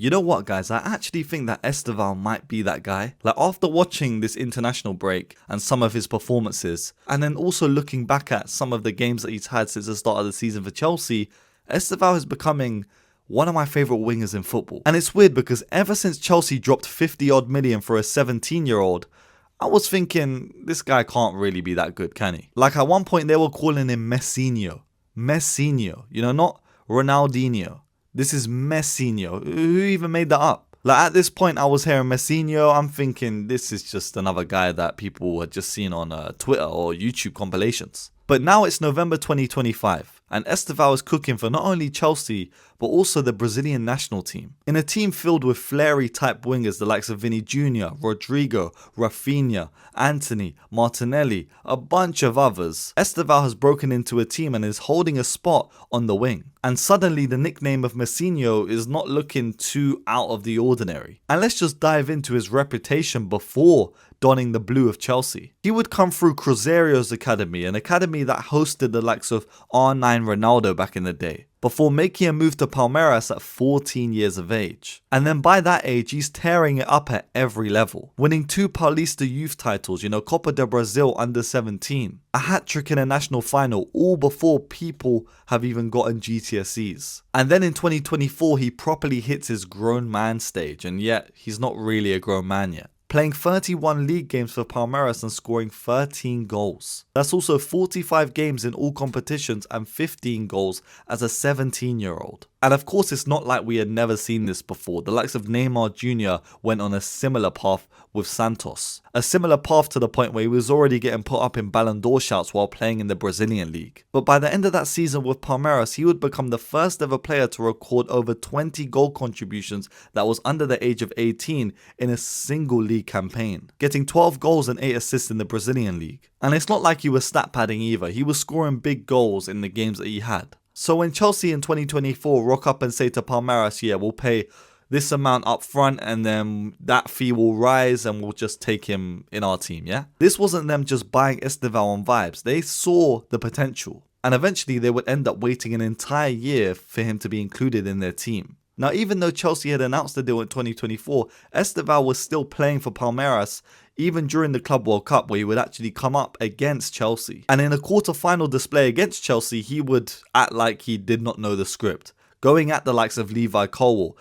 You know what, guys? I actually think that Estevao might be that guy. Like, after watching this international break and some of his performances, and then also looking back at some of the games that he's had since the start of the season for Chelsea, Estevao is becoming one of my favourite wingers in football. And it's weird because ever since Chelsea dropped 50 odd million for a 17-year-old, I was thinking, this guy can't really be that good, can he? Like, at one point they were calling him Messinho. Messinho, you know, not Ronaldinho. This is Messinho. Who even made that up? Like, at this point I was hearing Messinho, I'm thinking this is just another guy that people had just seen on Twitter or YouTube compilations. But now it's November 2025 and Estevao is cooking for not only Chelsea but also the Brazilian national team. In a team filled with flary type wingers the likes of Vini Jr., Rodrigo, Rafinha, Anthony, Martinelli, a bunch of others, Estevao has broken into a team and is holding a spot on the wing. And suddenly the nickname of Messinho is not looking too out of the ordinary. And let's just dive into his reputation before donning the blue of Chelsea. He would come through Cruzeiro's academy, an academy that hosted the likes of R9 Ronaldo back in the day, before making a move to Palmeiras at 14 years of age. And then by that age, he's tearing it up at every level, winning 2 Paulista youth titles, Copa do Brasil under 17, a hat-trick in a national final, all before people have even gotten GCSEs. And then in 2024, he properly hits his grown man stage, and yet he's not really a grown man yet, playing 31 league games for Palmeiras and scoring 13 goals. That's also 45 games in all competitions and 15 goals as a 17-year-old. And of course, it's not like we had never seen this before. The likes of Neymar Jr. went on a similar path with Santos. A similar path to the point where he was already getting put up in Ballon d'Or shouts while playing in the Brazilian league. But by the end of that season with Palmeiras, he would become the first ever player to record over 20 goal contributions that was under the age of 18 in a single league campaign, getting 12 goals and 8 assists in the Brazilian league. And it's not like he was stat padding either. He was scoring big goals in the games that he had. So when Chelsea in 2024 rock up and say to Palmeiras, yeah, we'll pay this amount up front and then that fee will rise and we'll just take him in our team, yeah? This wasn't them just buying Estevao on vibes. They saw the potential. And eventually they would end up waiting an entire year for him to be included in their team. Now, even though Chelsea had announced the deal in 2024, Estevao was still playing for Palmeiras even during the Club World Cup, where he would actually come up against Chelsea. And in a quarter-final display against Chelsea, he would act like he did not know the script, going at the likes of Levi Colwill,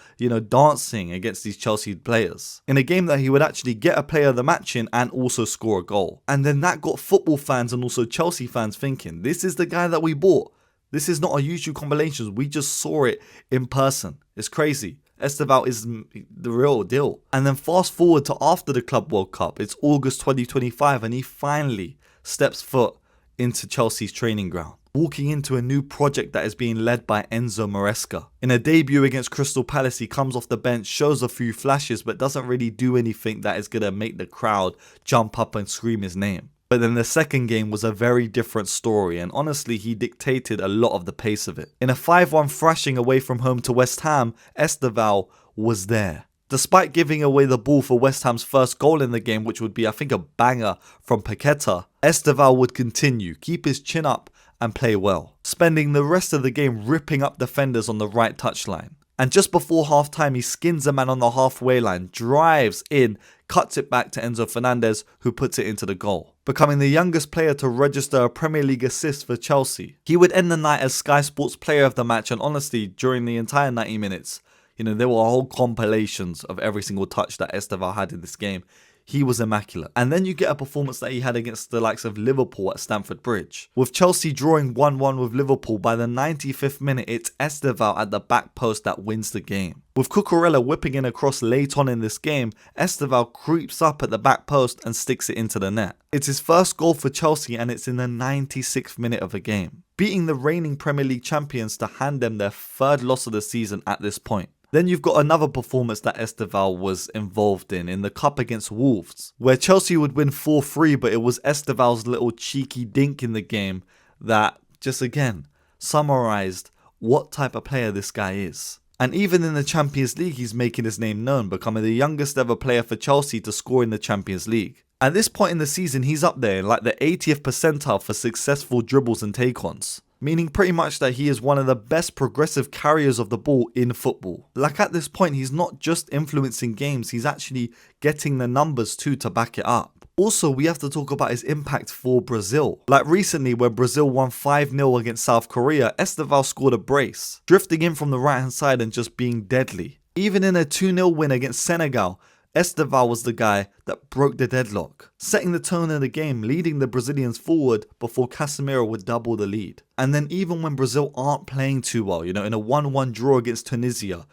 dancing against these Chelsea players, in a game that he would actually get a player of the match in and also score a goal. And then that got football fans and also Chelsea fans thinking, this is the guy that we bought. This is not a YouTube compilation. We just saw it in person. It's crazy. Estevao is the real deal. And then fast forward to after the Club World Cup. It's August 2025 and he finally steps foot into Chelsea's training ground, walking into a new project that is being led by Enzo Maresca. In a debut against Crystal Palace, he comes off the bench, shows a few flashes, but doesn't really do anything that is going to make the crowd jump up and scream his name. But then the second game was a very different story, and honestly he dictated a lot of the pace of it. In a 5-1 thrashing away from home to West Ham, Estevao was there. Despite giving away the ball for West Ham's first goal in the game, which would be I think a banger from Paqueta, Estevao would continue, keep his chin up and play well, spending the rest of the game ripping up defenders on the right touchline. And just before half time, he skins a man on the halfway line, drives in, cuts it back to Enzo Fernandez, who puts it into the goal, becoming the youngest player to register a Premier League assist for Chelsea. He would end the night as Sky Sports Player of the Match, and honestly, during the entire 90 minutes, there were whole compilations of every single touch that Estevao had in this game. He was immaculate. And then you get a performance that he had against the likes of Liverpool at Stamford Bridge. With Chelsea drawing 1-1 with Liverpool, by the 95th minute, it's Estevao at the back post that wins the game. With Cucurella whipping in a cross late on in this game, Estevao creeps up at the back post and sticks it into the net. It's his first goal for Chelsea and it's in the 96th minute of the game, beating the reigning Premier League champions to hand them their third loss of the season at this point. Then you've got another performance that Estevao was involved in the cup against Wolves, where Chelsea would win 4-3, but it was Estevao's little cheeky dink in the game that just again summarized what type of player this guy is. And even in the Champions League, he's making his name known, becoming the youngest ever player for Chelsea to score in the Champions League. At this point in the season, he's up there, like the 80th percentile for successful dribbles and take-ons. meaning pretty much that he is one of the best progressive carriers of the ball in football. Like at this point, he's not just influencing games, he's actually getting the numbers too to back it up. Also, we have to talk about his impact for Brazil. Like recently where Brazil won 5-0 against South Korea, Estevao scored a brace, drifting in from the right hand side and just being deadly. Even in a 2-0 win against Senegal, Estevao was the guy that broke the deadlock, setting the tone of the game, leading the Brazilians forward before Casemiro would double the lead. And then even when Brazil aren't playing too well, in a 1-1 draw against Tunisia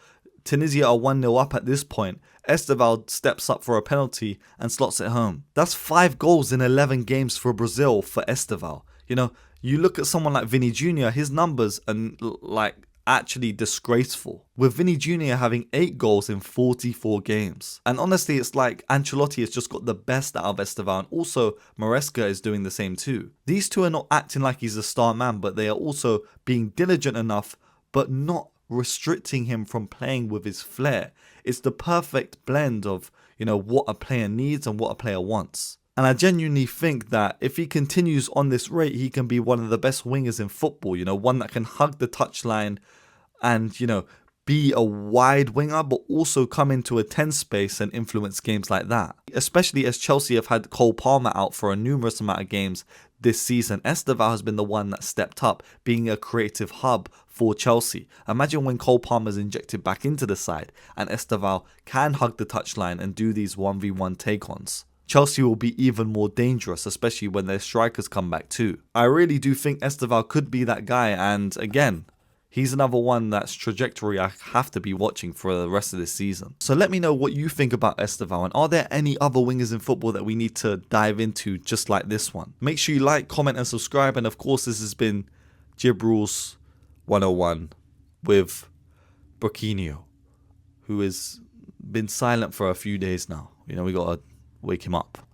are 1-0 up at this point, Estevao steps up for a penalty and slots it home. That's 5 goals in 11 games for Brazil for Estevao. You look at someone like Vini Jr., his numbers are actually disgraceful, with Vini Jr. having 8 goals in 44 games. And honestly, it's like Ancelotti has just got the best out of Estevao, and also Maresca is doing the same too. These two are not acting like he's a star man, but they are also being diligent enough, but not restricting him from playing with his flair. It's the perfect blend of, what a player needs and what a player wants. And I genuinely think that if he continues on this rate, he can be one of the best wingers in football, one that can hug the touchline and, be a wide winger, but also come into a 10 space and influence games like that. Especially as Chelsea have had Cole Palmer out for a numerous amount of games this season, Estevao has been the one that stepped up, being a creative hub for Chelsea. Imagine when Cole Palmer's injected back into the side and Estevao can hug the touchline and do these 1v1 take-ons. Chelsea will be even more dangerous, especially when their strikers come back too. I really do think Estevao could be that guy, and again, he's another one that's trajectory I have to be watching for the rest of this season. So let me know what you think about Estevao, and are there any other wingers in football that we need to dive into just like this one? Make sure you like, comment and subscribe, and of course this has been Jib Rules 101 with Burkinho, who has been silent for a few days now. We gotta wake him up.